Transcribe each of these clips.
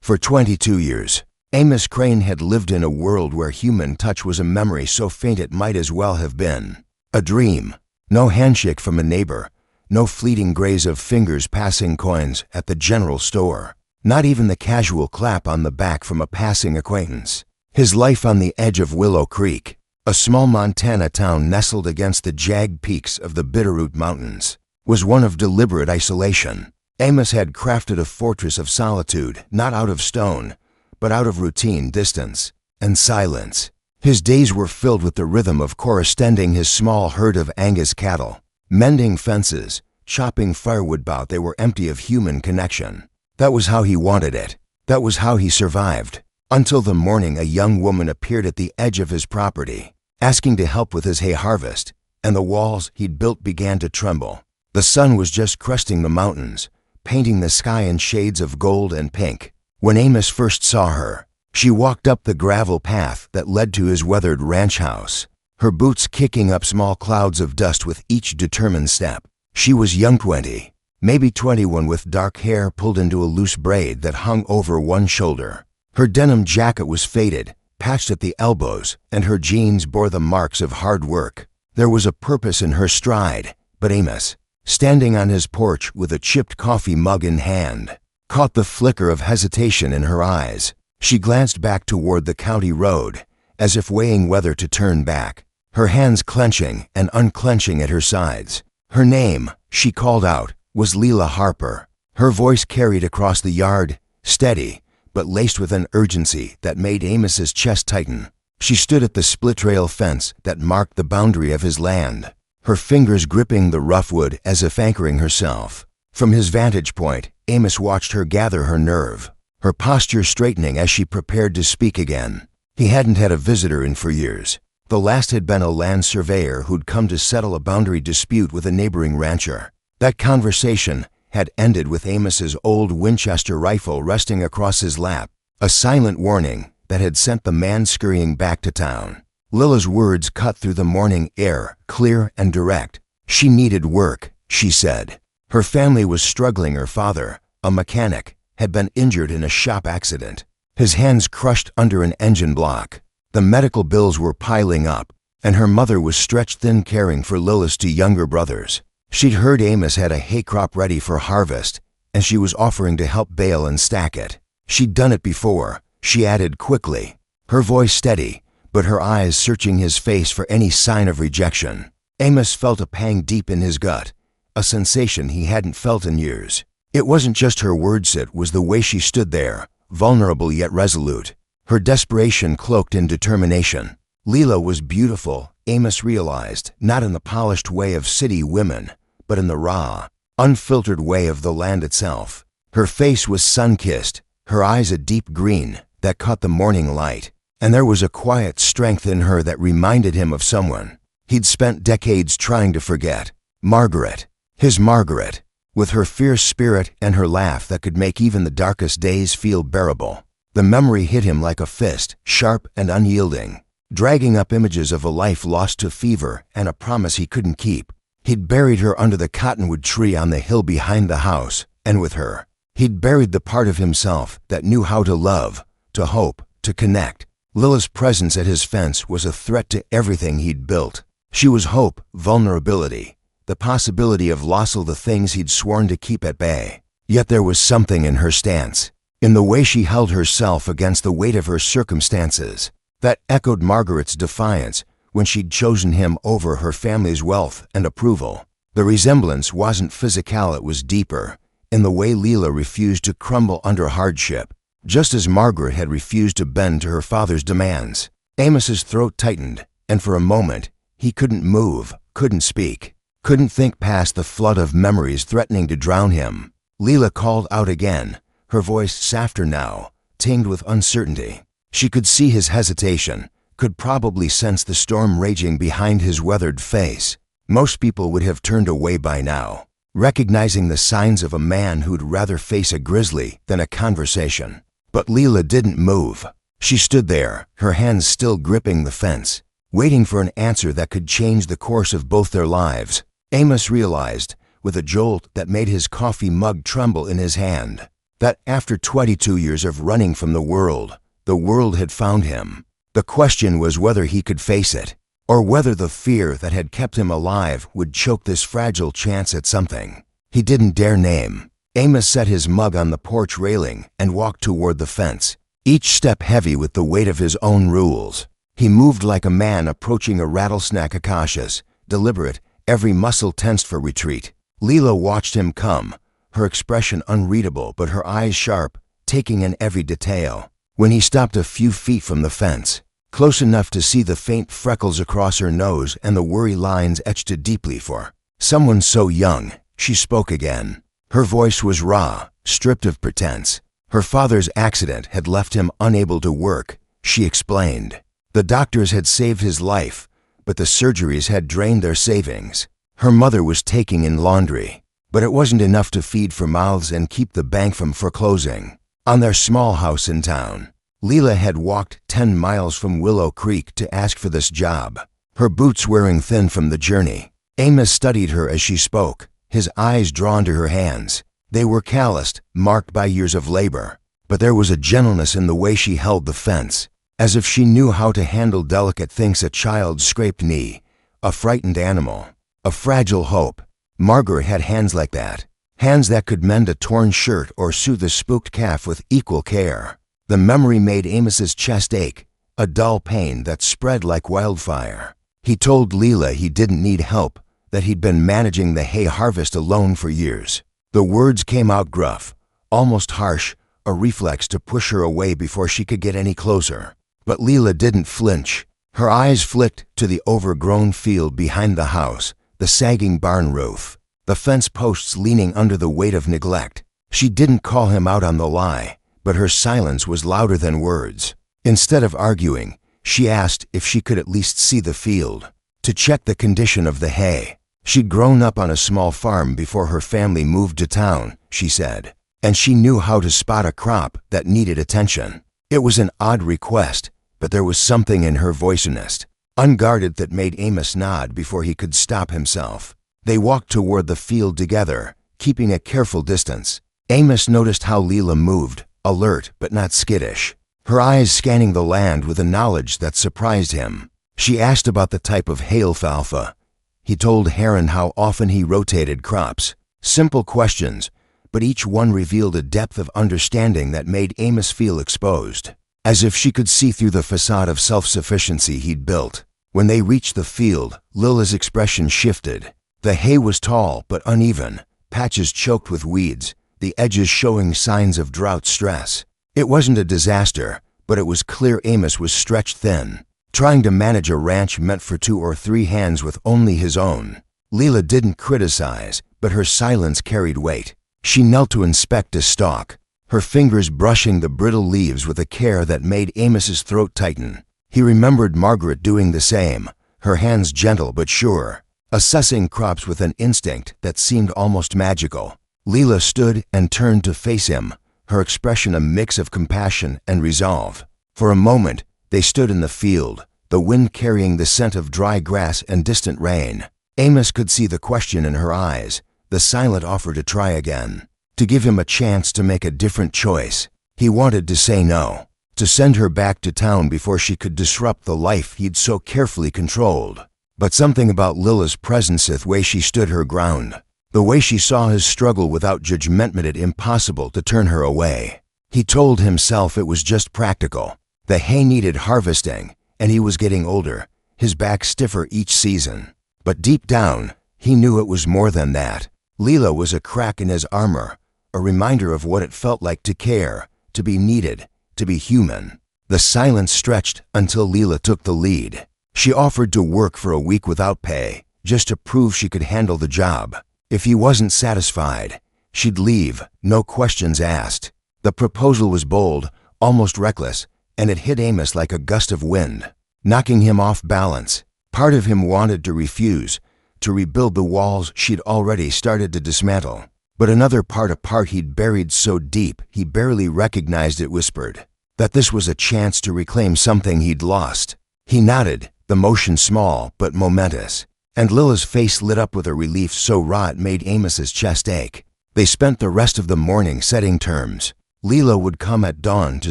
For 22 years, Amos Crane had lived in a world where human touch was a memory so faint it might as well have been a dream. No handshake from a neighbor, no fleeting graze of fingers passing coins at the general store, not even the casual clap on the back from a passing acquaintance. His life on the edge of Willow Creek, a small Montana town nestled against the jagged peaks of the Bitterroot Mountains, was one of deliberate isolation. Amos had crafted a fortress of solitude, not out of stone, but out of routine, distance, and silence. His days were filled with the rhythm of chorus tending his small herd of Angus cattle, mending fences, chopping firewood bout they were empty of human connection. That was how he wanted it. That was how he survived. Until the morning a young woman appeared at the edge of his property, asking to help with his hay harvest, and the walls he'd built began to tremble. The sun was just cresting the mountains, painting the sky in shades of gold and pink. When Amos first saw her, she walked up the gravel path that led to his weathered ranch house, her boots kicking up small clouds of dust with each determined step. She was young 20, maybe 21, with dark hair pulled into a loose braid that hung over one shoulder. Her denim jacket was faded, patched at the elbows, and her jeans bore the marks of hard work. There was a purpose in her stride, but Amos, standing on his porch with a chipped coffee mug in hand, caught the flicker of hesitation in her eyes. She glanced back toward the county road, as if weighing whether to turn back, her hands clenching and unclenching at her sides. Her name, she called out, was Leila Harper. Her voice carried across the yard, steady, but laced with an urgency that made Amos's chest tighten. She stood at the split-rail fence that marked the boundary of his land, her fingers gripping the rough wood as if anchoring herself. From his vantage point, Amos watched her gather her nerve, her posture straightening as she prepared to speak again. He hadn't had a visitor in for years. The last had been a land surveyor who'd come to settle a boundary dispute with a neighboring rancher. That conversation had ended with Amos's old Winchester rifle resting across his lap, a silent warning that had sent the man scurrying back to town. Lila's words cut through the morning air, clear and direct. She needed work, she said. Her family was struggling. Her father, a mechanic, had been injured in a shop accident, his hands crushed under an engine block. The medical bills were piling up, and her mother was stretched thin caring for Lila's two younger brothers. She'd heard Amos had a hay crop ready for harvest, and she was offering to help bale and stack it. She'd done it before, she added quickly, her voice steady, but her eyes searching his face for any sign of rejection. Amos felt a pang deep in his gut, a sensation he hadn't felt in years. It wasn't just her words, it was the way she stood there, vulnerable yet resolute, her desperation cloaked in determination. Leila was beautiful, Amos realized, not in the polished way of city women, but in the raw, unfiltered way of the land itself. Her face was sun-kissed, her eyes a deep green that caught the morning light, and there was a quiet strength in her that reminded him of someone he'd spent decades trying to forget. Margaret, his Margaret, with her fierce spirit and her laugh that could make even the darkest days feel bearable. The memory hit him like a fist, sharp and unyielding, dragging up images of a life lost to fever and a promise he couldn't keep. He'd buried her under the cottonwood tree on the hill behind the house, and with her, he'd buried the part of himself that knew how to love, to hope, to connect. Lila's presence at his fence was a threat to everything he'd built. She was hope, vulnerability, the possibility of loss, all the things he'd sworn to keep at bay. Yet there was something in her stance, in the way she held herself against the weight of her circumstances, that echoed Margaret's defiance when she'd chosen him over her family's wealth and approval. The resemblance wasn't physical, it was deeper, in the way Leila refused to crumble under hardship, just as Margaret had refused to bend to her father's demands. Amos's throat tightened, and for a moment, he couldn't move, couldn't speak, couldn't think past the flood of memories threatening to drown him. Leila called out again, her voice softer now, tinged with uncertainty. She could see his hesitation, could probably sense the storm raging behind his weathered face. Most people would have turned away by now, recognizing the signs of a man who'd rather face a grizzly than a conversation. But Leila didn't move. She stood there, her hands still gripping the fence, waiting for an answer that could change the course of both their lives. Amos realized, with a jolt that made his coffee mug tremble in his hand, That after 22 years of running from the world had found him. The question was whether he could face it, or whether the fear that had kept him alive would choke this fragile chance at something he didn't dare name. Amos set his mug on the porch railing and walked toward the fence, each step heavy with the weight of his own rules. He moved like a man approaching a rattlesnake acacias, deliberate, every muscle tensed for retreat. Leela watched him come, her expression unreadable but her eyes sharp, taking in every detail. When he stopped a few feet from the fence, close enough to see the faint freckles across her nose and the worry lines etched deeply for someone so young, she spoke again. Her voice was raw, stripped of pretense. Her father's accident had left him unable to work, she explained. The doctors had saved his life, but the surgeries had drained their savings. Her mother was taking in laundry, but it wasn't enough to feed for mouths and keep the bank from foreclosing on their small house in town. Leela had walked 10 miles from Willow Creek to ask for this job, her boots wearing thin from the journey. Amos studied her as she spoke, his eyes drawn to her hands. They were calloused, marked by years of labor, but there was a gentleness in the way she held the fence, as if she knew how to handle delicate things: a child's scraped knee, a frightened animal, a fragile hope. Margaret had hands like that, hands that could mend a torn shirt or soothe a spooked calf with equal care. The memory made Amos's chest ache, a dull pain that spread like wildfire. He told Leela he didn't need help, that he'd been managing the hay harvest alone for years. The words came out gruff, almost harsh, a reflex to push her away before she could get any closer. But Leela didn't flinch. Her eyes flicked to the overgrown field behind the house, the sagging barn roof, the fence posts leaning under the weight of neglect. She didn't call him out on the lie, but her silence was louder than words. Instead of arguing, she asked if she could at least see the field, to check the condition of the hay. She'd grown up on a small farm before her family moved to town, she said, and she knew how to spot a crop that needed attention. It was an odd request, but there was something in her voiciness, unguarded, that made Amos nod before he could stop himself. They walked toward the field together, keeping a careful distance. Amos noticed how Leela moved, alert but not skittish, her eyes scanning the land with a knowledge that surprised him. She asked about the type of hay alfalfa. He told Heron how often he rotated crops. Simple questions, but each one revealed a depth of understanding that made Amos feel exposed, as if she could see through the facade of self-sufficiency he'd built. When they reached the field, Lila's expression shifted. The hay was tall but uneven, patches choked with weeds, the edges showing signs of drought stress. It wasn't a disaster, but it was clear Amos was stretched thin. Trying to manage a ranch meant for 2 or 3 hands with only his own. Leela didn't criticize, but her silence carried weight. She knelt to inspect a stalk, her fingers brushing the brittle leaves with a care that made Amos's throat tighten. He remembered Margaret doing the same, her hands gentle but sure, assessing crops with an instinct that seemed almost magical. Leela stood and turned to face him, her expression a mix of compassion and resolve. For a moment, they stood in the field, the wind carrying the scent of dry grass and distant rain. Amos could see the question in her eyes, the silent offer to try again, to give him a chance to make a different choice. He wanted to say no, to send her back to town before she could disrupt the life he'd so carefully controlled. But something about Lila's presence, the way she stood her ground, the way she saw his struggle without judgment, made it impossible to turn her away. He told himself it was just practical. The hay needed harvesting, and he was getting older, his back stiffer each season. But deep down, he knew it was more than that. Leela was a crack in his armor, a reminder of what it felt like to care, to be needed, to be human. The silence stretched until Leela took the lead. She offered to work for a week without pay, just to prove she could handle the job. If he wasn't satisfied, she'd leave, no questions asked. The proposal was bold, almost reckless, and it hit Amos like a gust of wind, knocking him off balance. Part of him wanted to refuse, to rebuild the walls she'd already started to dismantle. But another part, a part he'd buried so deep he barely recognized it, whispered that this was a chance to reclaim something he'd lost. He nodded, the motion small but momentous, and Lila's face lit up with a relief so raw it made Amos's chest ache. They spent the rest of the morning setting terms. Leela would come at dawn to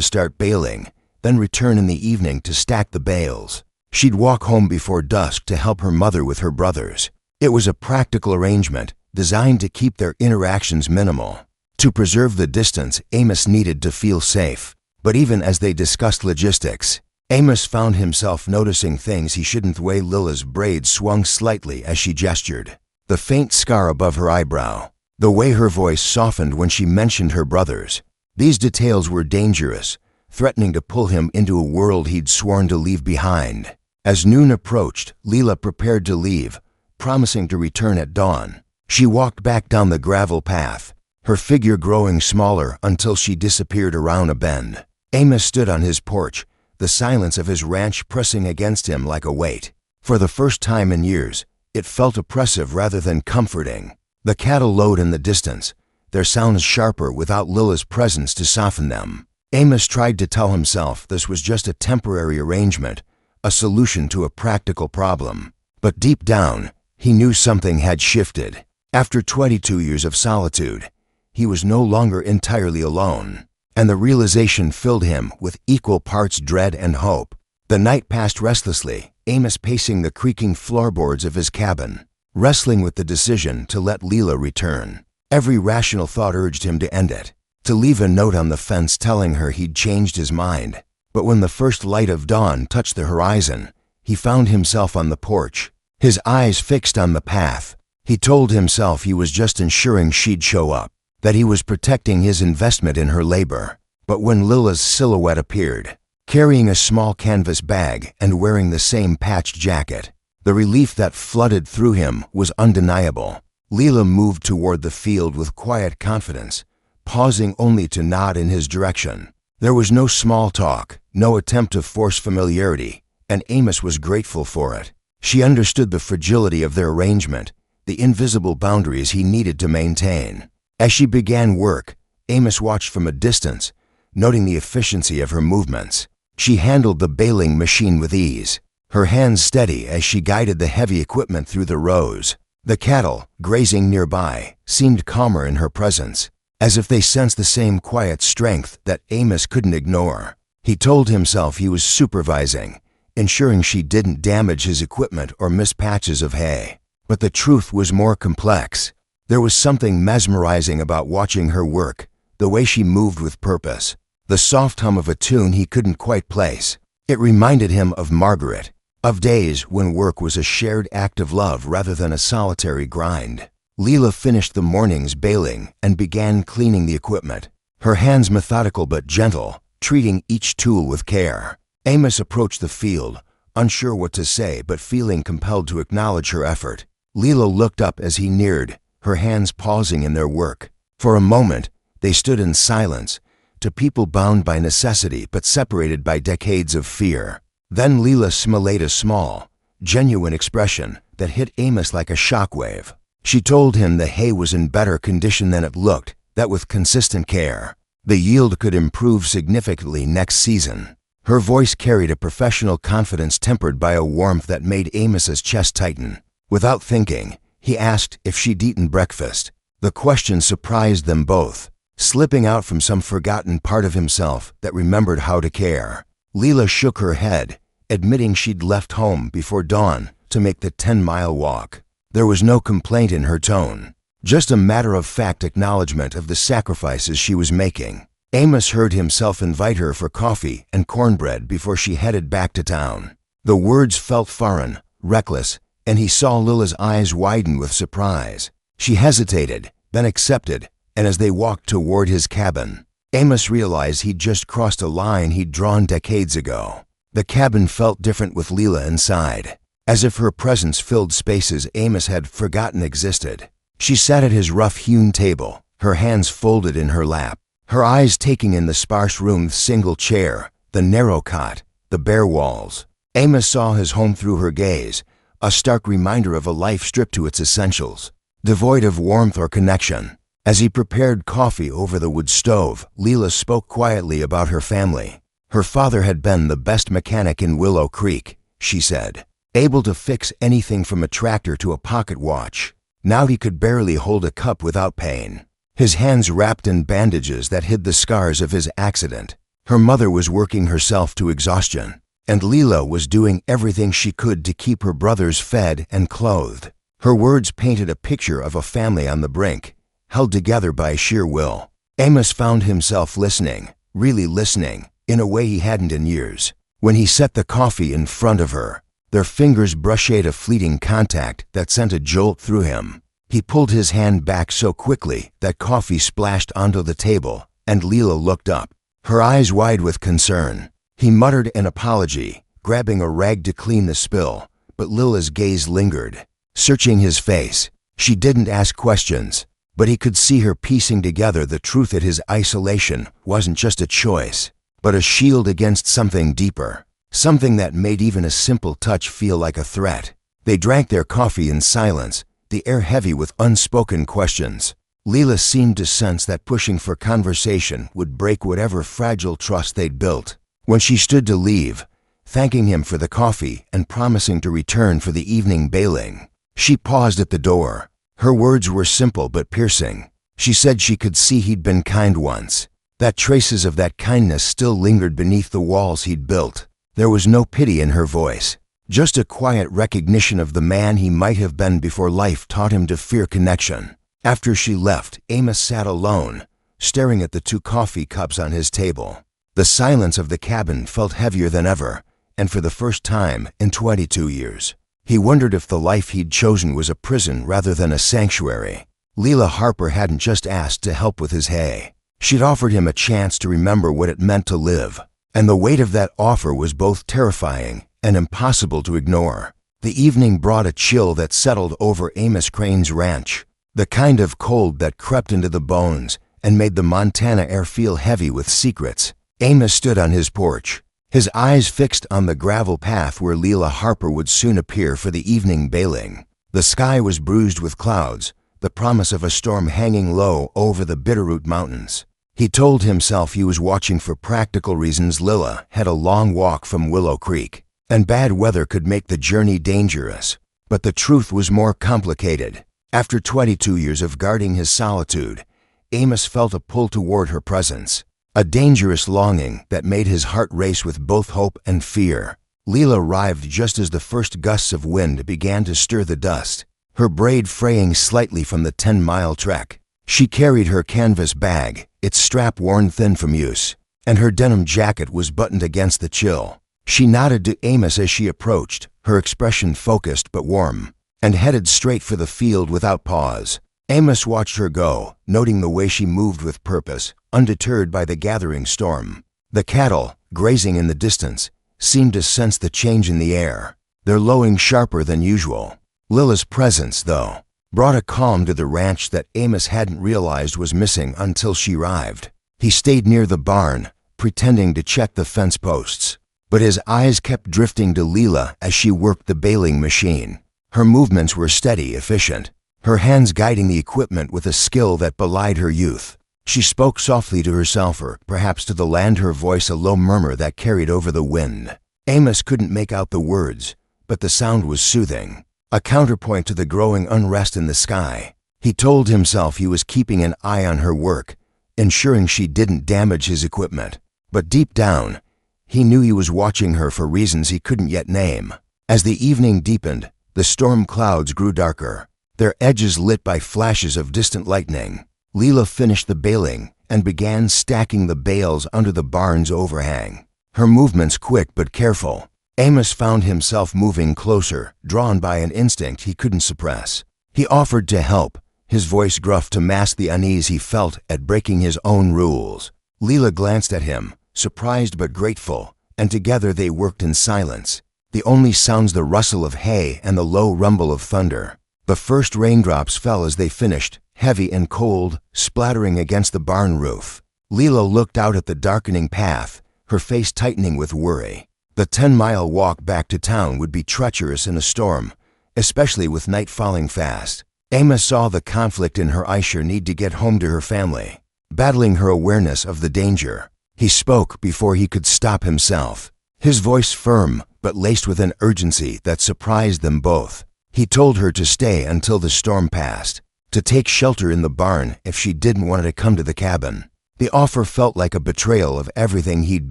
start baling, then return in the evening to stack the bales. She'd walk home before dusk to help her mother with her brothers. It was a practical arrangement designed to keep their interactions minimal. To preserve the distance, Amos needed to feel safe. But even as they discussed logistics, Amos found himself noticing things he shouldn't. The way Lila's braids swung slightly as she gestured, the faint scar above her eyebrow, the way her voice softened when she mentioned her brothers. These details were dangerous, threatening to pull him into a world he'd sworn to leave behind. As noon approached, Leela prepared to leave, promising to return at dawn. She walked back down the gravel path, her figure growing smaller until she disappeared around a bend. Amos stood on his porch, the silence of his ranch pressing against him like a weight. For the first time in years, it felt oppressive rather than comforting. The cattle lowed in the distance, their sounds sharper without Lila's presence to soften them. Amos tried to tell himself this was just a temporary arrangement, a solution to a practical problem. But deep down, he knew something had shifted. After 22 years of solitude, he was no longer entirely alone, and the realization filled him with equal parts dread and hope. The night passed restlessly, Amos pacing the creaking floorboards of his cabin, wrestling with the decision to let Leela return. Every rational thought urged him to end it, to leave a note on the fence telling her he'd changed his mind. But when the first light of dawn touched the horizon, he found himself on the porch, his eyes fixed on the path. He told himself he was just ensuring she'd show up, that he was protecting his investment in her labor. But when Lila's silhouette appeared, carrying a small canvas bag and wearing the same patched jacket, the relief that flooded through him was undeniable. Leela moved toward the field with quiet confidence, pausing only to nod in his direction. There was no small talk, no attempt to force familiarity, and Amos was grateful for it. She understood the fragility of their arrangement, the invisible boundaries he needed to maintain. As she began work, Amos watched from a distance, noting the efficiency of her movements. She handled the baling machine with ease, her hands steady as she guided the heavy equipment through the rows. The cattle, grazing nearby, seemed calmer in her presence, as if they sensed the same quiet strength that Amos couldn't ignore. He told himself he was supervising, ensuring she didn't damage his equipment or miss patches of hay. But the truth was more complex. There was something mesmerizing about watching her work, the way she moved with purpose, the soft hum of a tune he couldn't quite place. It reminded him of Margaret, of days when work was a shared act of love rather than a solitary grind. Leela finished the morning's baling and began cleaning the equipment, her hands methodical but gentle, treating each tool with care. Amos approached the field, unsure what to say but feeling compelled to acknowledge her effort. Leela looked up as he neared, her hands pausing in their work. For a moment, they stood in silence, to people bound by necessity but separated by decades of fear. Then Leela smiled a small, genuine expression that hit Amos like a shockwave. She told him the hay was in better condition than it looked, that with consistent care, the yield could improve significantly next season. Her voice carried a professional confidence tempered by a warmth that made Amos's chest tighten. Without thinking, he asked if she'd eaten breakfast. The question surprised them both, slipping out from some forgotten part of himself that remembered how to care. Leela shook her head, admitting she'd left home before dawn to make the 10-mile walk. There was no complaint in her tone, just a matter-of-fact acknowledgement of the sacrifices she was making. Amos heard himself invite her for coffee and cornbread before she headed back to town. The words felt foreign, reckless, and he saw Lila's eyes widen with surprise. She hesitated, then accepted, and as they walked toward his cabin, Amos realized he'd just crossed a line he'd drawn decades ago. The cabin felt different with Leela inside, as if her presence filled spaces Amos had forgotten existed. She sat at his rough-hewn table, her hands folded in her lap, her eyes taking in the sparse room's single chair, the narrow cot, the bare walls. Amos saw his home through her gaze, a stark reminder of a life stripped to its essentials, devoid of warmth or connection. As he prepared coffee over the wood stove, Leela spoke quietly about her family. Her father had been the best mechanic in Willow Creek, she said, able to fix anything from a tractor to a pocket watch. Now he could barely hold a cup without pain. his hands wrapped in bandages that hid the scars of his accident. Her mother was working herself to exhaustion, and Leela was doing everything she could to keep her brothers fed and clothed. Her words painted a picture of a family on the brink, held together by sheer will. Amos found himself listening, really listening, in a way he hadn't in years. When he set the coffee in front of her, their fingers brushed a fleeting contact that sent a jolt through him. He pulled his hand back so quickly that coffee splashed onto the table, and Leela looked up, her eyes wide with concern. He muttered an apology, grabbing a rag to clean the spill, but Leela's gaze lingered, searching his face. She didn't ask questions, but he could see her piecing together the truth that his isolation wasn't just a choice, but a shield against something deeper, something that made even a simple touch feel like a threat. They drank their coffee in silence, the air heavy with unspoken questions. Leela seemed to sense that pushing for conversation would break whatever fragile trust they'd built. When she stood to leave, thanking him for the coffee and promising to return for the evening bailing, she paused at the door. Her words were simple but piercing. She said she could see he'd been kind once, that traces of that kindness still lingered beneath the walls he'd built. There was no pity in her voice, just a quiet recognition of the man he might have been before life taught him to fear connection. After she left, Amos sat alone, staring at the 2 coffee cups on his table. The silence of the cabin felt heavier than ever, and for the first time in 22 years, he wondered if the life he'd chosen was a prison rather than a sanctuary. Leela Harper hadn't just asked to help with his hay. She'd offered him a chance to remember what it meant to live, and the weight of that offer was both terrifying and impossible to ignore. The evening brought a chill that settled over Amos Crane's ranch, the kind of cold that crept into the bones and made the Montana air feel heavy with secrets. Amos stood on his porch, his eyes fixed on the gravel path where Leela Harper would soon appear for the evening bailing. The sky was bruised with clouds, the promise of a storm hanging low over the Bitterroot Mountains. He told himself he was watching for practical reasons. Leela had a long walk from Willow Creek, and bad weather could make the journey dangerous. But the truth was more complicated. After 22 years of guarding his solitude, Amos felt a pull toward her presence, a dangerous longing that made his heart race with both hope and fear. Leela arrived just as the first gusts of wind began to stir the dust, her braid fraying slightly from the 10-mile trek. She carried her canvas bag, its strap worn thin from use, and her denim jacket was buttoned against the chill. She nodded to Amos as she approached, her expression focused but warm, and headed straight for the field without pause. Amos watched her go, noting the way she moved with purpose, undeterred by the gathering storm. The cattle, grazing in the distance, seemed to sense the change in the air, their lowing sharper than usual. Leela's presence, though, brought a calm to the ranch that Amos hadn't realized was missing until she arrived. He stayed near the barn, pretending to check the fence posts, but his eyes kept drifting to Leela as she worked the baling machine. Her movements were steady, efficient, her hands guiding the equipment with a skill that belied her youth. She spoke softly to herself, or perhaps to the land, her voice a low murmur that carried over the wind. Amos couldn't make out the words, but the sound was soothing, a counterpoint to the growing unrest in the sky. He told himself he was keeping an eye on her work, ensuring she didn't damage his equipment. But deep down, he knew he was watching her for reasons he couldn't yet name. As the evening deepened, the storm clouds grew darker, their edges lit by flashes of distant lightning. Leela finished the baling and began stacking the bales under the barn's overhang, her movements quick but careful. Amos found himself moving closer, drawn by an instinct he couldn't suppress. He offered to help, his voice gruff to mask the unease he felt at breaking his own rules. Leela glanced at him, surprised but grateful, and together they worked in silence, the only sounds the rustle of hay and the low rumble of thunder. The first raindrops fell as they finished, heavy and cold, splattering against the barn roof. Leela looked out at the darkening path, her face tightening with worry. The 10-mile walk back to town would be treacherous in a storm, especially with night falling fast. Amos saw the conflict in her Aisha need to get home to her family, battling her awareness of the danger. He spoke before he could stop himself, his voice firm but laced with an urgency that surprised them both. He told her to stay until the storm passed, to take shelter in the barn if she didn't want to come to the cabin. The offer felt like a betrayal of everything he'd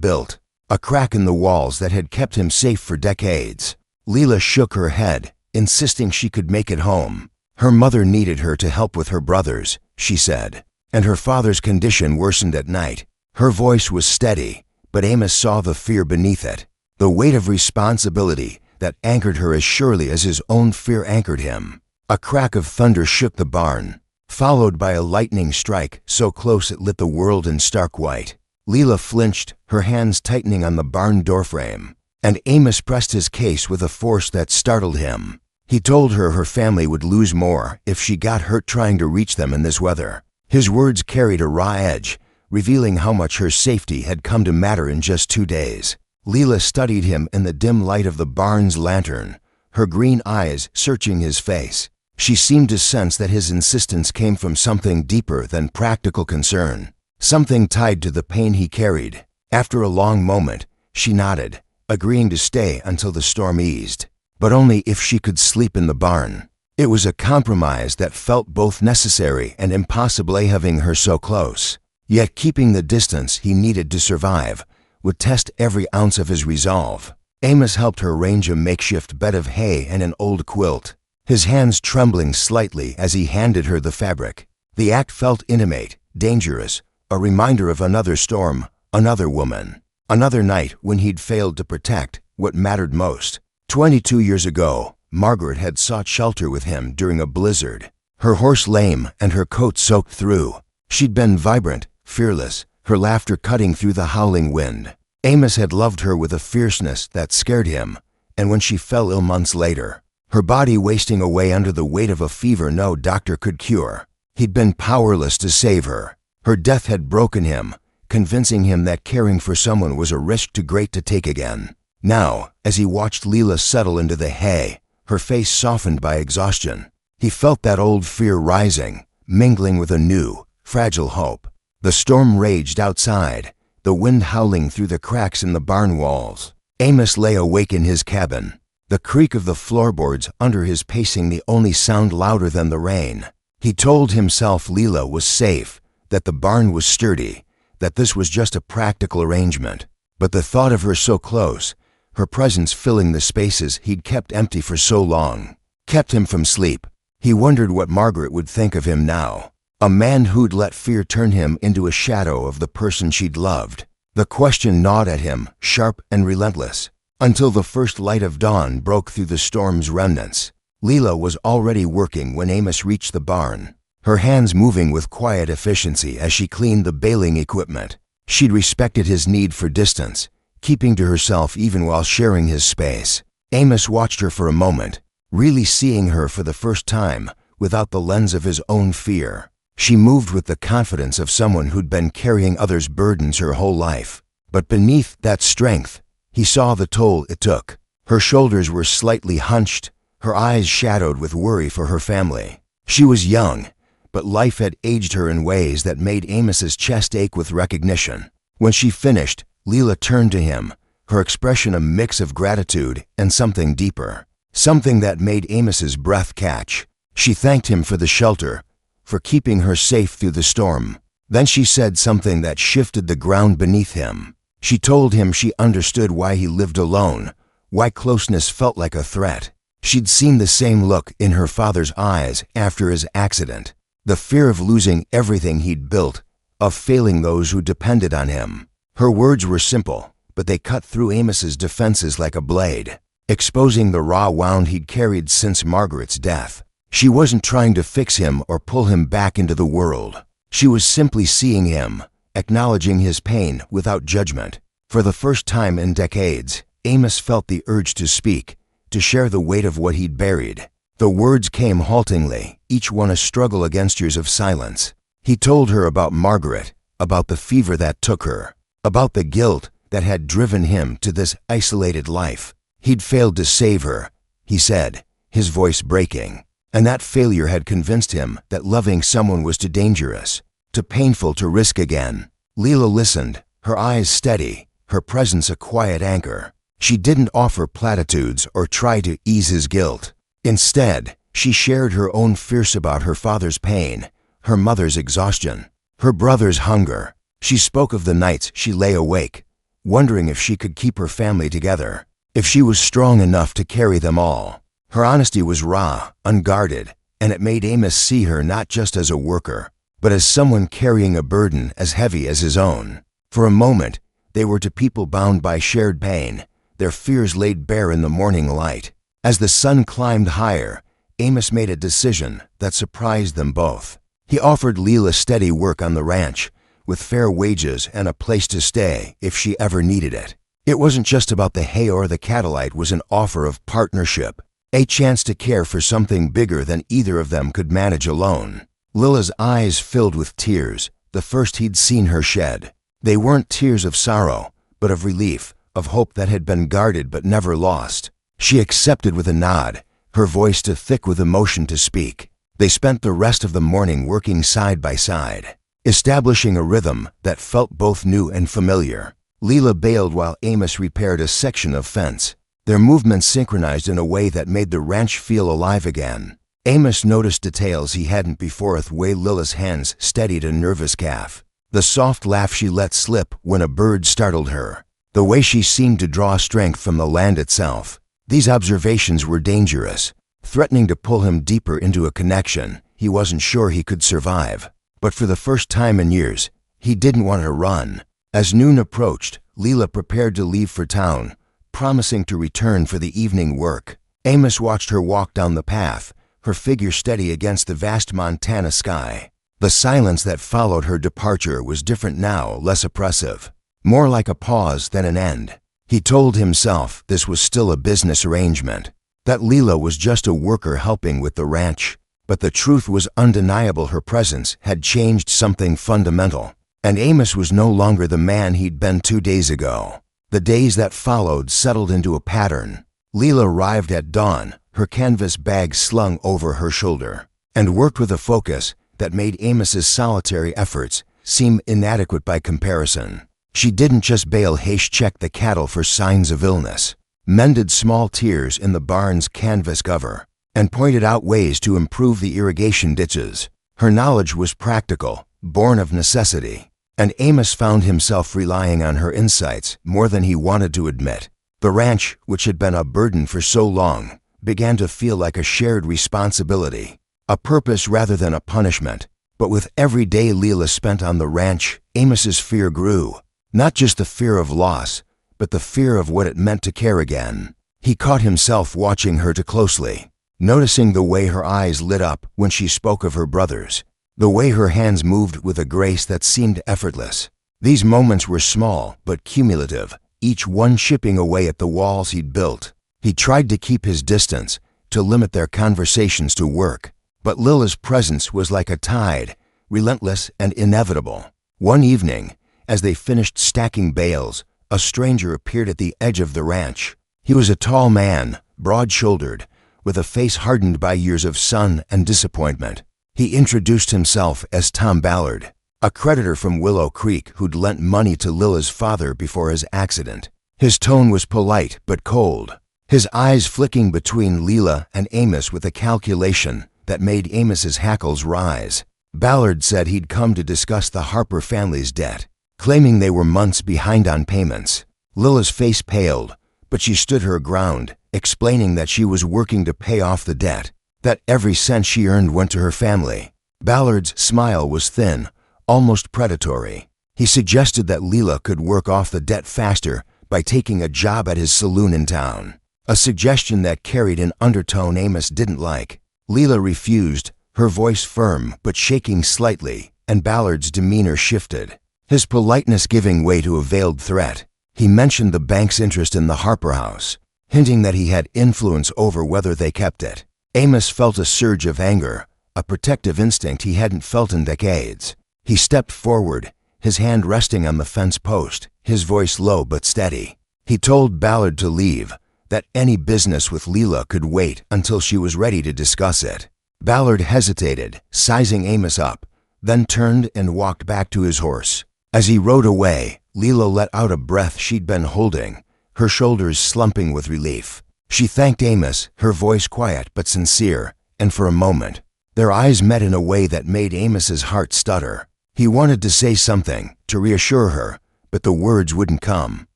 built, a crack in the walls that had kept him safe for decades. Leela shook her head, insisting she could make it home. Her mother needed her to help with her brothers, she said, and her father's condition worsened at night. Her voice was steady, but Amos saw the fear beneath it, the weight of responsibility that anchored her as surely as his own fear anchored him. A crack of thunder shook the barn, followed by a lightning strike so close it lit the world in stark white. Leela flinched, her hands tightening on the barn doorframe, and Amos pressed his case with a force that startled him. He told her her family would lose more if she got hurt trying to reach them in this weather. His words carried a raw edge, revealing how much her safety had come to matter in just 2 days. Leela studied him in the dim light of the barn's lantern, her green eyes searching his face. She seemed to sense that his insistence came from something deeper than practical concern, something tied to the pain he carried. After a long moment, she nodded, agreeing to stay until the storm eased, but only if she could sleep in the barn. It was a compromise that felt both necessary and impossible, having her so close. Yet keeping the distance he needed to survive would test every ounce of his resolve. Amos helped her arrange a makeshift bed of hay and an old quilt, his hands trembling slightly as he handed her the fabric. The act felt intimate, dangerous, a reminder of another storm, another woman, another night when he'd failed to protect what mattered most. 22 years ago, Margaret had sought shelter with him during a blizzard, her horse lame and her coat soaked through. She'd been vibrant, fearless, her laughter cutting through the howling wind. Amos had loved her with a fierceness that scared him, and when she fell ill months later, her body wasting away under the weight of a fever no doctor could cure, he'd been powerless to save her. Her death had broken him, convincing him that caring for someone was a risk too great to take again. Now, as he watched Leela settle into the hay, her face softened by exhaustion, he felt that old fear rising, mingling with a new, fragile hope. The storm raged outside, the wind howling through the cracks in the barn walls. Amos lay awake in his cabin, the creak of the floorboards under his pacing the only sound louder than the rain. He told himself Leela was safe, that the barn was sturdy, that this was just a practical arrangement. But the thought of her so close, her presence filling the spaces he'd kept empty for so long, kept him from sleep. He wondered what Margaret would think of him now, a man who'd let fear turn him into a shadow of the person she'd loved. The question gnawed at him, sharp and relentless, until the first light of dawn broke through the storm's remnants. Leela was already working when Amos reached the barn, her hands moving with quiet efficiency as she cleaned the baling equipment. She'd respected his need for distance, keeping to herself even while sharing his space. Amos watched her for a moment, really seeing her for the first time without the lens of his own fear. She moved with the confidence of someone who'd been carrying others' burdens her whole life. But beneath that strength, he saw the toll it took. Her shoulders were slightly hunched, her eyes shadowed with worry for her family. She was young, but life had aged her in ways that made Amos's chest ache with recognition. When she finished, Leela turned to him, her expression a mix of gratitude and something deeper, something that made Amos's breath catch. She thanked him for the shelter, for keeping her safe through the storm. Then she said something that shifted the ground beneath him. She told him she understood why he lived alone, why closeness felt like a threat. She'd seen the same look in her father's eyes after his accident, the fear of losing everything he'd built, of failing those who depended on him. Her words were simple, but they cut through Amos's defenses like a blade, exposing the raw wound he'd carried since Margaret's death. She wasn't trying to fix him or pull him back into the world. She was simply seeing him, acknowledging his pain without judgment. For the first time in decades, Amos felt the urge to speak, to share the weight of what he'd buried. The words came haltingly, each one a struggle against years of silence. He told her about Margaret, about the fever that took her, about the guilt that had driven him to this isolated life. He'd failed to save her, he said, his voice breaking. And that failure had convinced him that loving someone was too dangerous, too painful to risk again. Leela listened, her eyes steady, her presence a quiet anchor. She didn't offer platitudes or try to ease his guilt. Instead, She shared her own fears about her father's pain, her mother's exhaustion, her brother's hunger. She spoke of the nights she lay awake, wondering if she could keep her family together, if she was strong enough to carry them all. Her honesty was raw, unguarded, and it made Amos see her not just as a worker, but as someone carrying a burden as heavy as his own. For a moment, they were two people bound by shared pain, their fears laid bare in the morning light. As the sun climbed higher, Amos made a decision that surprised them both. He offered Leela steady work on the ranch, with fair wages and a place to stay if she ever needed it. It wasn't just about the hay or the cattle, it was an offer of partnership, a chance to care for something bigger than either of them could manage alone. Lila's eyes filled with tears, the first he'd seen her shed. They weren't tears of sorrow, but of relief, of hope that had been guarded but never lost. She accepted with a nod, her voice too thick with emotion to speak. They spent the rest of the morning working side by side, establishing a rhythm that felt both new and familiar. Leela baled while Amos repaired a section of fence. Their movements synchronized in a way that made the ranch feel alive again. Amos noticed details he hadn't before: the way Lila's hands steadied a nervous calf, the soft laugh she let slip when a bird startled her, the way she seemed to draw strength from the land itself. These observations were dangerous, threatening to pull him deeper into a connection he wasn't sure he could survive. But for the first time in years, he didn't want to run. As noon approached, Leela prepared to leave for town, promising to return for the evening work. Amos watched her walk down the path, her figure steady against the vast Montana sky. The silence that followed her departure was different now, less oppressive, more like a pause than an end. He told himself this was still a business arrangement, that Leela was just a worker helping with the ranch. But the truth was undeniable: her presence had changed something fundamental, and Amos was no longer the man he'd been 2 days ago. The days that followed settled into a pattern. Leela arrived at dawn, her canvas bag slung over her shoulder, and worked with a focus that made Amos's solitary efforts seem inadequate by comparison. She didn't just bale hay, she checked the cattle for signs of illness, mended small tears in the barn's canvas cover, and pointed out ways to improve the irrigation ditches. Her knowledge was practical, born of necessity, and Amos found himself relying on her insights more than he wanted to admit. The ranch, which had been a burden for so long, began to feel like a shared responsibility, a purpose rather than a punishment. But with every day Leela spent on the ranch, Amos's fear grew. Not just the fear of loss, but the fear of what it meant to care again. He caught himself watching her too closely, noticing the way her eyes lit up when she spoke of her brothers, the way her hands moved with a grace that seemed effortless. These moments were small but cumulative, each one chipping away at the walls he'd built. He tried to keep his distance, to limit their conversations to work, but Lila's presence was like a tide, relentless and inevitable. One evening, as they finished stacking bales, a stranger appeared at the edge of the ranch. He was a tall man, broad-shouldered, with a face hardened by years of sun and disappointment. He introduced himself as Tom Ballard, a creditor from Willow Creek who'd lent money to Lila's father before his accident. His tone was polite but cold, his eyes flicking between Leela and Amos with a calculation that made Amos's hackles rise. Ballard said he'd come to discuss the Harper family's debt, claiming they were months behind on payments. Lila's face paled, but she stood her ground, explaining that she was working to pay off the debt, that every cent she earned went to her family. Ballard's smile was thin, almost predatory. He suggested that Leela could work off the debt faster by taking a job at his saloon in town, a suggestion that carried an undertone Amos didn't like. Leela refused, her voice firm but shaking slightly, and Ballard's demeanor shifted, his politeness giving way to a veiled threat. He mentioned the bank's interest in the Harper house, hinting that he had influence over whether they kept it. Amos felt a surge of anger, a protective instinct he hadn't felt in decades. He stepped forward, his hand resting on the fence post, his voice low but steady. He told Ballard to leave, that any business with Leela could wait until she was ready to discuss it. Ballard hesitated, sizing Amos up, then turned and walked back to his horse. As he rode away, Leela let out a breath she'd been holding, her shoulders slumping with relief. She thanked Amos, her voice quiet but sincere, and for a moment, their eyes met in a way that made Amos's heart stutter. He wanted to say something, to reassure her, but the words wouldn't come.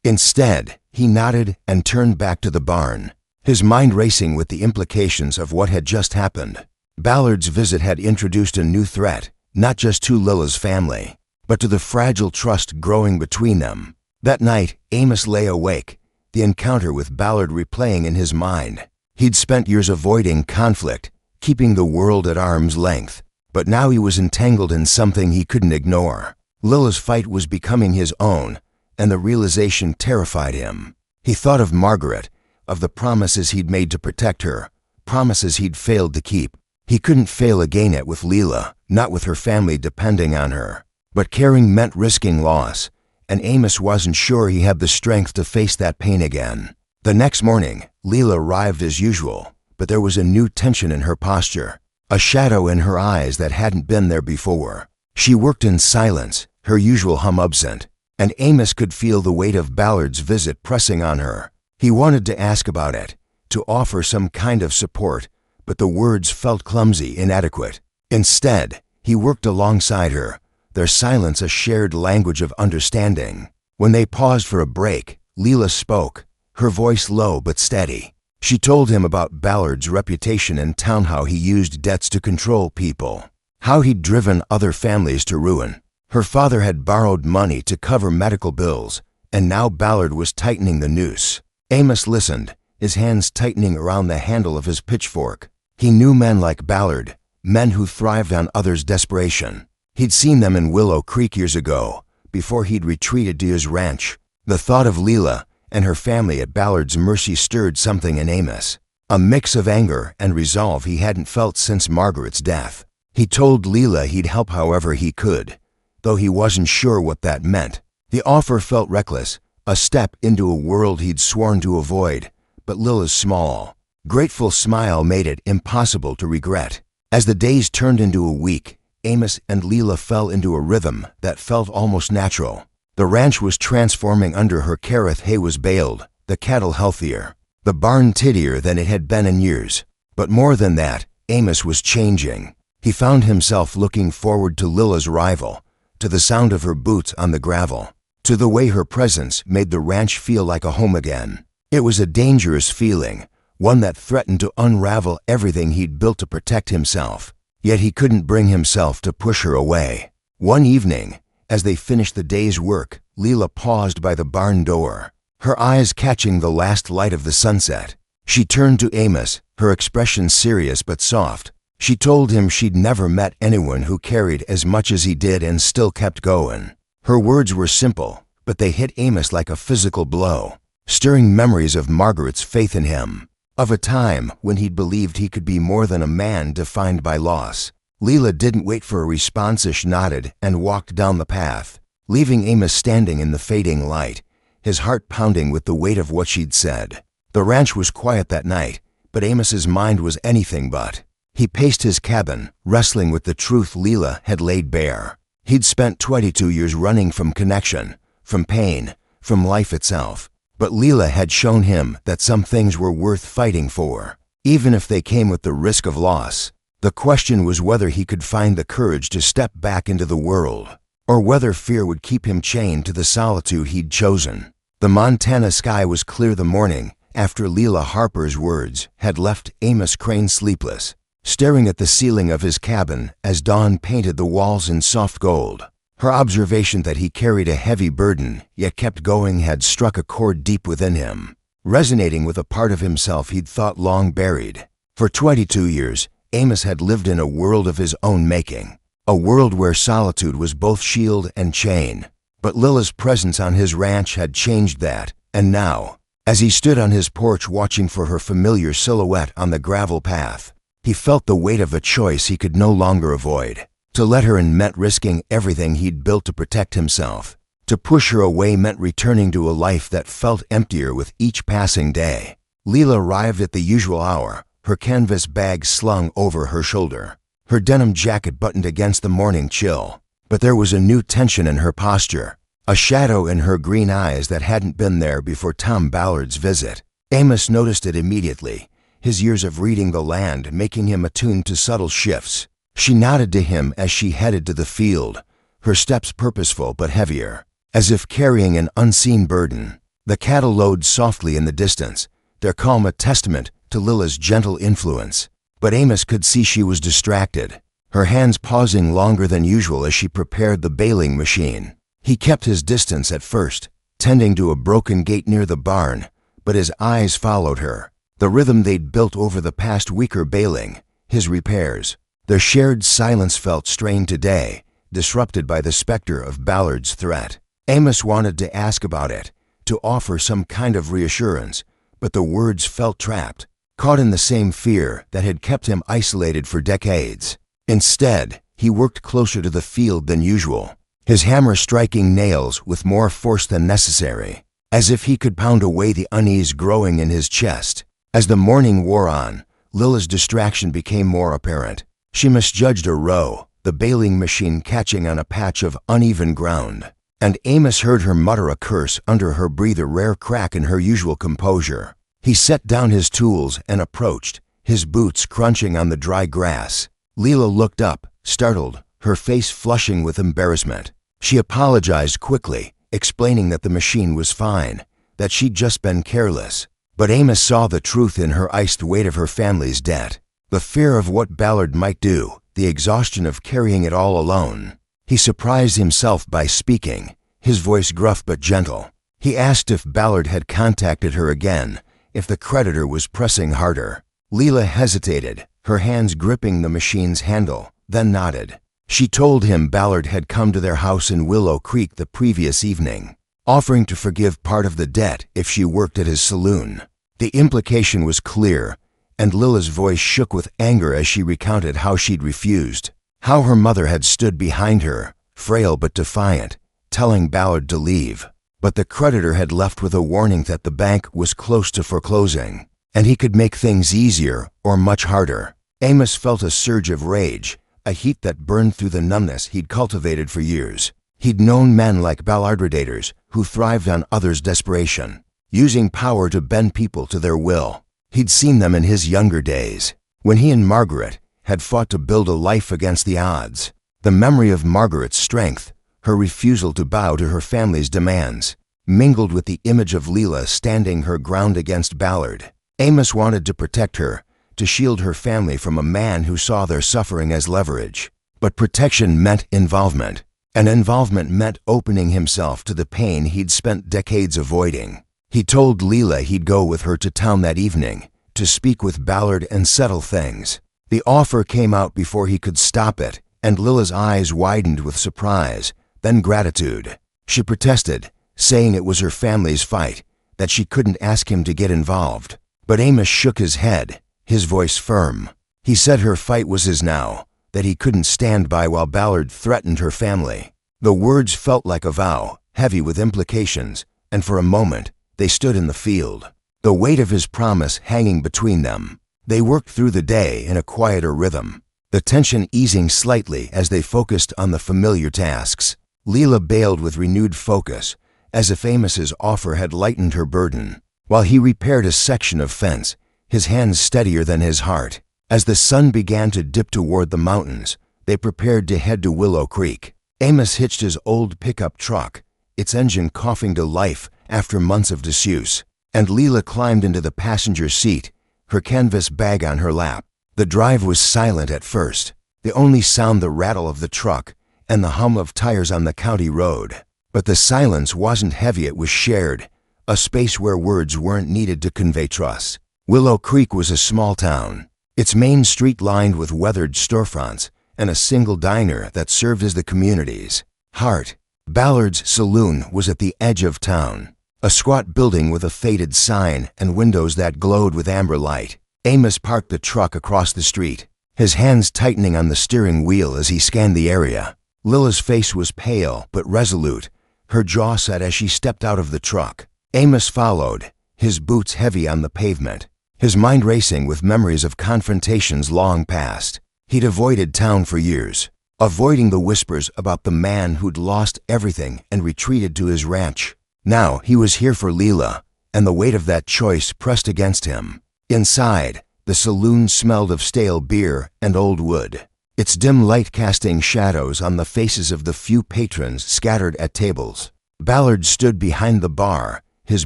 Instead, he nodded and turned back to the barn, his mind racing with the implications of what had just happened. Ballard's visit had introduced a new threat, not just to Lila's family, but to the fragile trust growing between them. That night, Amos lay awake, the encounter with Ballard replaying in his mind. He'd spent years avoiding conflict, keeping the world at arm's length, but now he was entangled in something he couldn't ignore. Lila's fight was becoming his own, and the realization terrified him. He thought of Margaret, of the promises he'd made to protect her, promises he'd failed to keep. He couldn't fail again with Lila, not with her family depending on her. But caring meant risking loss, and Amos wasn't sure he had the strength to face that pain again. The next morning, Lila arrived as usual, but there was a new tension in her posture, a shadow in her eyes that hadn't been there before. She worked in silence, her usual hum absent, and Amos could feel the weight of Ballard's visit pressing on her. He wanted to ask about it, to offer some kind of support, but the words felt clumsy, inadequate. Instead, he worked alongside her, their silence a shared language of understanding. When they paused for a break, Lila spoke, her voice low but steady. She told him about Ballard's reputation in town, how he used debts to control people, how he'd driven other families to ruin. Her father had borrowed money to cover medical bills, and now Ballard was tightening the noose. Amos listened, his hands tightening around the handle of his pitchfork. He knew men like Ballard, men who thrived on others' desperation. He'd seen them in Willow Creek years ago, before he'd retreated to his ranch. The thought of Lila and her family at Ballard's mercy stirred something in Amos, a mix of anger and resolve he hadn't felt since Margaret's death. He told Lila he'd help however he could, though he wasn't sure what that meant. The offer felt reckless, a step into a world he'd sworn to avoid, but Lila's small, grateful smile made it impossible to regret. As the days turned into a week, Amos and Lila fell into a rhythm that felt almost natural. The ranch was transforming under her care. Hay was baled, the cattle healthier, the barn tidier than it had been in years. But more than that, Amos was changing. He found himself looking forward to Lila's arrival, to the sound of her boots on the gravel, to the way her presence made the ranch feel like a home again. It was a dangerous feeling, one that threatened to unravel everything he'd built to protect himself. Yet he couldn't bring himself to push her away. One evening, as they finished the day's work, Lila paused by the barn door, her eyes catching the last light of the sunset. She turned to Amos, her expression serious but soft. She told him she'd never met anyone who carried as much as he did and still kept going. Her words were simple, but they hit Amos like a physical blow, stirring memories of Margaret's faith in him, of a time when he'd believed he could be more than a man defined by loss. Lila didn't wait for a response. She nodded and walked down the path, leaving Amos standing in the fading light, his heart pounding with the weight of what she'd said. The ranch was quiet that night, but Amos's mind was anything but. He paced his cabin, wrestling with the truth Lila had laid bare. He'd spent 22 years running from connection, from pain, from life itself. But Lila had shown him that some things were worth fighting for, even if they came with the risk of loss. The question was whether he could find the courage to step back into the world, or whether fear would keep him chained to the solitude he'd chosen. The Montana sky was clear the morning after Lila Harper's words had left Amos Crane sleepless, staring at the ceiling of his cabin as dawn painted the walls in soft gold. Her observation that he carried a heavy burden, yet kept going, had struck a chord deep within him, resonating with a part of himself he'd thought long buried. For 22 years, Amos had lived in a world of his own making, a world where solitude was both shield and chain. But Lila's presence on his ranch had changed that, and now, as he stood on his porch watching for her familiar silhouette on the gravel path, he felt the weight of a choice he could no longer avoid. To let her in meant risking everything he'd built to protect himself. To push her away meant returning to a life that felt emptier with each passing day. Lila arrived at the usual hour, her canvas bag slung over her shoulder, her denim jacket buttoned against the morning chill. But there was a new tension in her posture, a shadow in her green eyes that hadn't been there before Tom Ballard's visit. Amos noticed it immediately, his years of reading the land making him attuned to subtle shifts. She nodded to him as she headed to the field, her steps purposeful but heavier, as if carrying an unseen burden. The cattle lowed softly in the distance, their calm a testament to Lila's gentle influence. But Amos could see she was distracted, her hands pausing longer than usual as she prepared the baling machine. He kept his distance at first, tending to a broken gate near the barn, but his eyes followed her. The rhythm they'd built over the past week her baling, his repairs. Their shared silence felt strained today, disrupted by the specter of Ballard's threat. Amos wanted to ask about it, to offer some kind of reassurance, but the words felt trapped, caught in the same fear that had kept him isolated for decades. Instead, he worked closer to the field than usual, his hammer striking nails with more force than necessary, as if he could pound away the unease growing in his chest. As the morning wore on, Lila's distraction became more apparent. She misjudged a row, the baling machine catching on a patch of uneven ground, and Amos heard her mutter a curse under her breath, a rare crack in her usual composure. He set down his tools and approached, his boots crunching on the dry grass. Lila looked up, startled, her face flushing with embarrassment. She apologized quickly, explaining that the machine was fine, that she'd just been careless. But Amos saw the truth in her eyes, the weight of her family's debt, the fear of what Ballard might do, the exhaustion of carrying it all alone. He surprised himself by speaking, his voice gruff but gentle. He asked if Ballard had contacted her again, if the creditor was pressing harder. Lila hesitated, her hands gripping the machine's handle, then nodded. She told him Ballard had come to their house in Willow Creek the previous evening, offering to forgive part of the debt if she worked at his saloon. The implication was clear, and Lila's voice shook with anger as she recounted how she'd refused, how her mother had stood behind her, frail but defiant, telling Ballard to leave. But the creditor had left with a warning that the bank was close to foreclosing, and he could make things easier or much harder. Amos felt a surge of rage, a heat that burned through the numbness he'd cultivated for years. He'd known men like Ballardradators who thrived on others' desperation, using power to bend people to their will. He'd seen them in his younger days, when he and Margaret had fought to build a life against the odds. The memory of Margaret's strength, her refusal to bow to her family's demands, mingled with the image of Lila standing her ground against Ballard. Amos wanted to protect her, to shield her family from a man who saw their suffering as leverage. But protection meant involvement, and involvement meant opening himself to the pain he'd spent decades avoiding. He told Lila he'd go with her to town that evening, to speak with Ballard and settle things. The offer came out before he could stop it, and Lila's eyes widened with surprise, then gratitude. She protested, saying it was her family's fight, that she couldn't ask him to get involved. But Amos shook his head, his voice firm. He said her fight was his now, that he couldn't stand by while Ballard threatened her family. The words felt like a vow, heavy with implications, and for a moment, they stood in the field, the weight of his promise hanging between them. They worked through the day in a quieter rhythm, the tension easing slightly as they focused on the familiar tasks. Lila bailed with renewed focus, as if Amos's offer had lightened her burden, while he repaired a section of fence, his hands steadier than his heart. As the sun began to dip toward the mountains, they prepared to head to Willow Creek. Amos hitched his old pickup truck, its engine coughing to life after months of disuse, and Lila climbed into the passenger seat, her canvas bag on her lap. The drive was silent at first, the only sound the rattle of the truck and the hum of tires on the county road. But the silence wasn't heavy, it was shared, a space where words weren't needed to convey trust. Willow Creek was a small town, its main street lined with weathered storefronts and a single diner that served as the community's heart. Ballard's saloon was at the edge of town, a squat building with a faded sign and windows that glowed with amber light. Amos parked the truck across the street, his hands tightening on the steering wheel as he scanned the area. Lila's face was pale but resolute, her jaw set as she stepped out of the truck. Amos followed, his boots heavy on the pavement, his mind racing with memories of confrontations long past. He'd avoided town for years, avoiding the whispers about the man who'd lost everything and retreated to his ranch. Now he was here for Lila, and the weight of that choice pressed against him. Inside, The saloon smelled of stale beer and old wood, its dim light casting shadows on the faces of the few patrons scattered at tables. Ballard stood behind the bar, his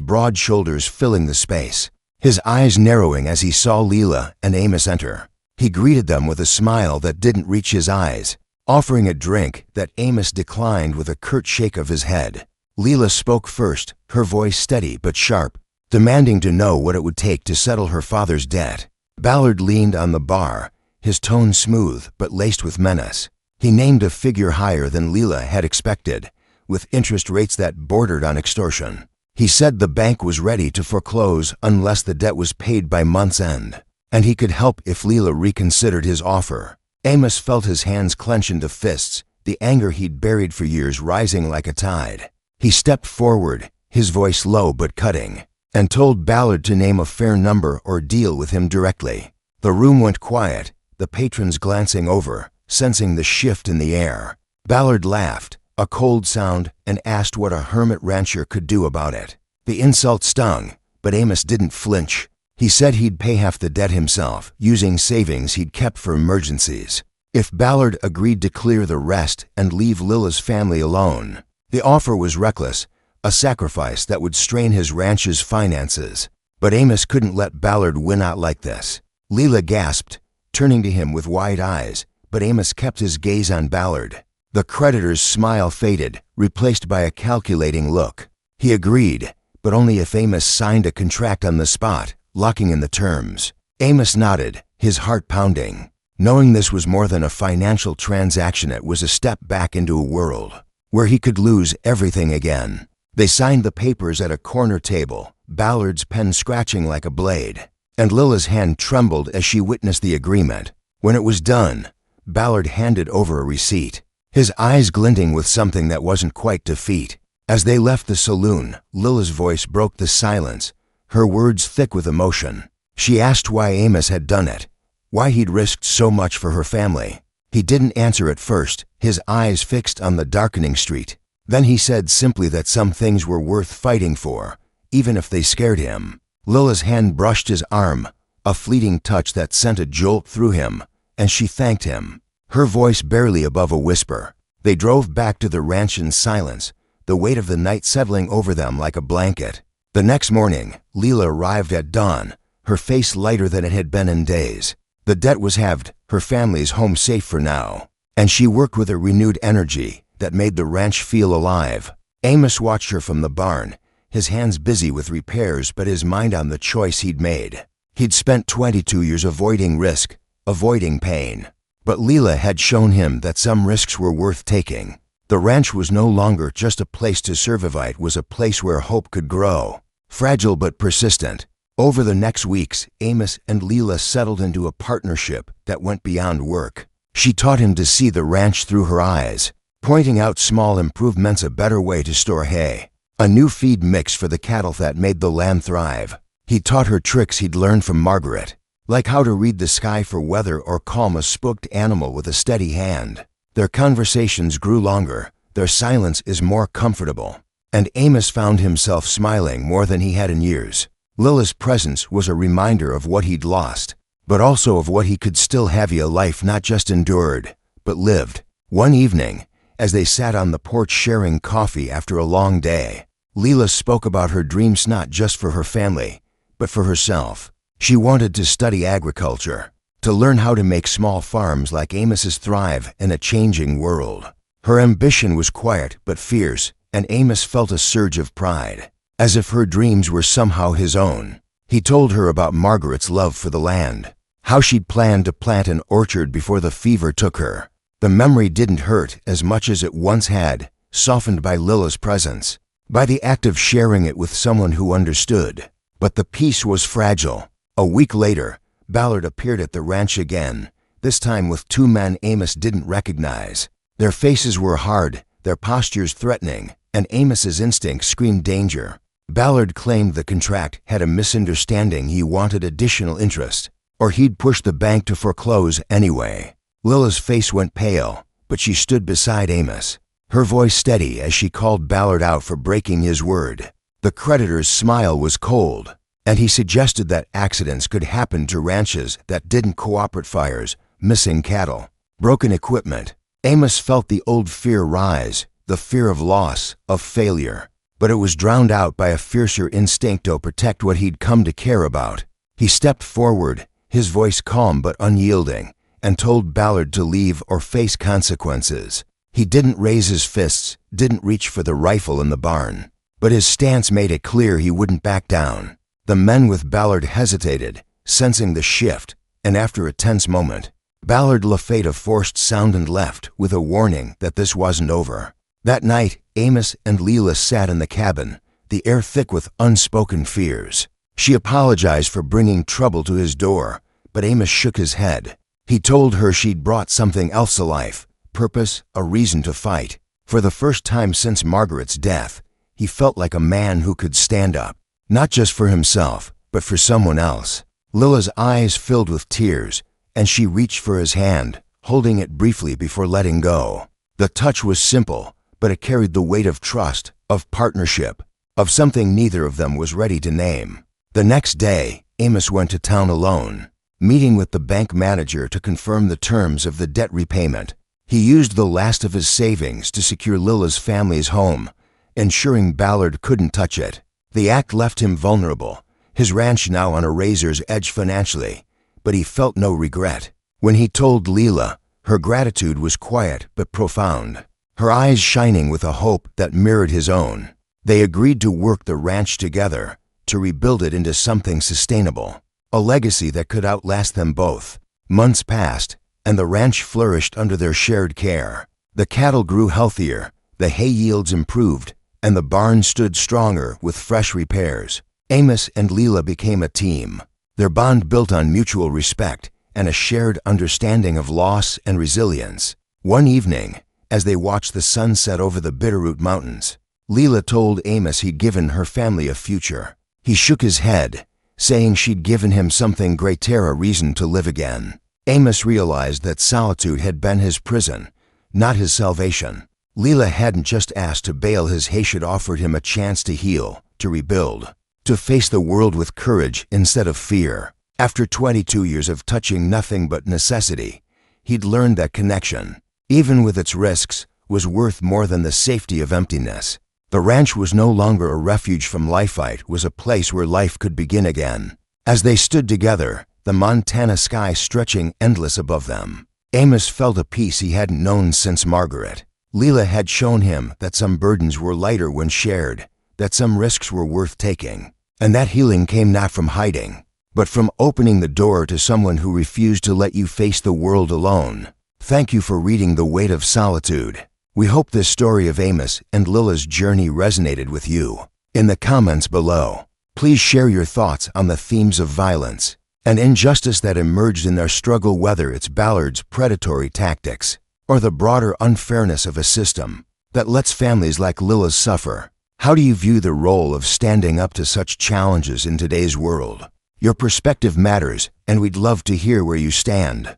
broad shoulders filling the space, his eyes narrowing as he saw Leela and Amos enter. He greeted them with a smile that didn't reach his eyes, offering a drink that Amos declined with a curt shake of his head. Leela spoke first, her voice steady but sharp, demanding to know what it would take to settle her father's debt. Ballard leaned on the bar, his tone smooth but laced with menace. He named a figure higher than Leela had expected, with interest rates that bordered on extortion. He said the bank was ready to foreclose unless the debt was paid by month's end, and he could help if Leela reconsidered his offer. Amos felt his hands clench into fists, the anger he'd buried for years rising like a tide. He stepped forward, his voice low but cutting, and told Ballard to name a fair number or deal with him directly. The room went quiet, the patrons glancing over, sensing the shift in the air. Ballard laughed, a cold sound, and asked what a hermit rancher could do about it. The insult stung, but Amos didn't flinch. He said he'd pay half the debt himself, using savings he'd kept for emergencies. If Ballard agreed to clear the rest and leave Lila's family alone, the offer was reckless, a sacrifice that would strain his ranch's finances. But Amos couldn't let Ballard win out like this. Leela gasped, turning to him with wide eyes, but Amos kept his gaze on Ballard. The creditor's smile faded, replaced by a calculating look. He agreed, but only if Amos signed a contract on the spot, locking in the terms. Amos nodded, his heart pounding. Knowing this was more than a financial transaction, it was a step back into a world where he could lose everything again. They signed the papers at a corner table, Ballard's pen scratching like a blade, and Lila's hand trembled as she witnessed the agreement. When it was done, Ballard handed over a receipt, his eyes glinting with something that wasn't quite defeat. As they left the saloon, Lila's voice broke the silence, her words thick with emotion. She asked why Amos had done it, why he'd risked so much for her family. He didn't answer at first, his eyes fixed on the darkening street. Then he said simply that some things were worth fighting for, even if they scared him. Lila's hand brushed his arm, a fleeting touch that sent a jolt through him, and she thanked him, her voice barely above a whisper. They drove back to the ranch in silence, the weight of the night settling over them like a blanket. The next morning, Leela arrived at dawn, her face lighter than it had been in days. The debt was halved, her family's home safe for now, and she worked with a renewed energy that made the ranch feel alive. Amos watched her from the barn, his hands busy with repairs but his mind on the choice he'd made. He'd spent 22 years avoiding risk, avoiding pain. But Leela had shown him that some risks were worth taking. The ranch was no longer just a place to survive, it was a place where hope could grow, fragile but persistent. Over the next weeks, Amos and Leela settled into a partnership that went beyond work. She taught him to see the ranch through her eyes, pointing out small improvements, a better way to store hay, a new feed mix for the cattle that made the land thrive. He taught her tricks he'd learned from Margaret, like how to read the sky for weather or calm a spooked animal with a steady hand. Their conversations grew longer, their silence is more comfortable, and Amos found himself smiling more than he had in years. Lila's presence was a reminder of what he'd lost, but also of what he could still have, a life not just endured, but lived. One evening, as they sat on the porch sharing coffee after a long day, Leela spoke about her dreams, not just for her family, but for herself. She wanted to study agriculture, to learn how to make small farms like Amos's thrive in a changing world. Her ambition was quiet but fierce, and Amos felt a surge of pride, as if her dreams were somehow his own. He told her about Margaret's love for the land, how she'd planned to plant an orchard before the fever took her. The memory didn't hurt as much as it once had, softened by Lila's presence, by the act of sharing it with someone who understood. But the peace was fragile. A week later, Ballard appeared at the ranch again, this time with two men Amos didn't recognize. Their faces were hard, their postures threatening, and Amos's instincts screamed danger. Ballard claimed the contract had a misunderstanding, he wanted additional interest, or he'd push the bank to foreclose anyway. Lila's face went pale, but she stood beside Amos, her voice steady as she called Ballard out for breaking his word. The creditor's smile was cold. and he suggested that accidents could happen to ranches that didn't cooperate: fires, missing cattle, broken equipment. Amos felt the old fear rise, the fear of loss, of failure, but it was drowned out by a fiercer instinct to protect what he'd come to care about. He stepped forward, his voice calm but unyielding, and told Ballard to leave or face consequences. He didn't raise his fists, didn't reach for the rifle in the barn, but his stance made it clear he wouldn't back down. The men with Ballard hesitated, sensing the shift, and after a tense moment, Ballard Lafayette forced sound and left with a warning that this wasn't over. That night, Amos and Leela sat in the cabin, the air thick with unspoken fears. She apologized for bringing trouble to his door, but Amos shook his head. He told her she'd brought something else to life: purpose, a reason to fight. For the first time since Margaret's death, he felt like a man who could stand up, not just for himself, but for someone else. Lila's eyes filled with tears, and she reached for his hand, holding it briefly before letting go. The touch was simple, but it carried the weight of trust, of partnership, of something neither of them was ready to name. The next day, Amos went to town alone, meeting with the bank manager to confirm the terms of the debt repayment. He used the last of his savings to secure Lila's family's home, ensuring Ballard couldn't touch it. The act left him vulnerable, his ranch now on a razor's edge financially, but he felt no regret. When he told Leela, her gratitude was quiet but profound, her eyes shining with a hope that mirrored his own. They agreed to work the ranch together, to rebuild it into something sustainable, a legacy that could outlast them both. Months passed, and the ranch flourished under their shared care. The cattle grew healthier, the hay yields improved, and the barn stood stronger with fresh repairs. Amos and Leela became a team, their bond built on mutual respect and a shared understanding of loss and resilience. One evening, as they watched the sun set over the Bitterroot Mountains, Leela told Amos he'd given her family a future. He shook his head, saying she'd given him something greater: a reason to live again. Amos realized that solitude had been his prison, not his salvation. Leela hadn't just asked to bail his hay, she'd offered him a chance to heal, to rebuild, to face the world with courage instead of fear. After 22 years of touching nothing but necessity, he'd learned that connection, even with its risks, was worth more than the safety of emptiness. The ranch was no longer a refuge from life, it was a place where life could begin again. As they stood together, the Montana sky stretching endless above them, Amos felt a peace he hadn't known since Margaret. Leela had shown him that some burdens were lighter when shared, that some risks were worth taking, and that healing came not from hiding, but from opening the door to someone who refused to let you face the world alone. Thank you for reading The Weight of Solitude. We hope this story of Amos and Lila's journey resonated with you. In the comments below, please share your thoughts on the themes of violence and injustice that emerged in their struggle, whether it's Ballard's predatory tactics or the broader unfairness of a system that lets families like Lila's suffer. How do you view the role of standing up to such challenges in today's world? Your perspective matters, and we'd love to hear where you stand.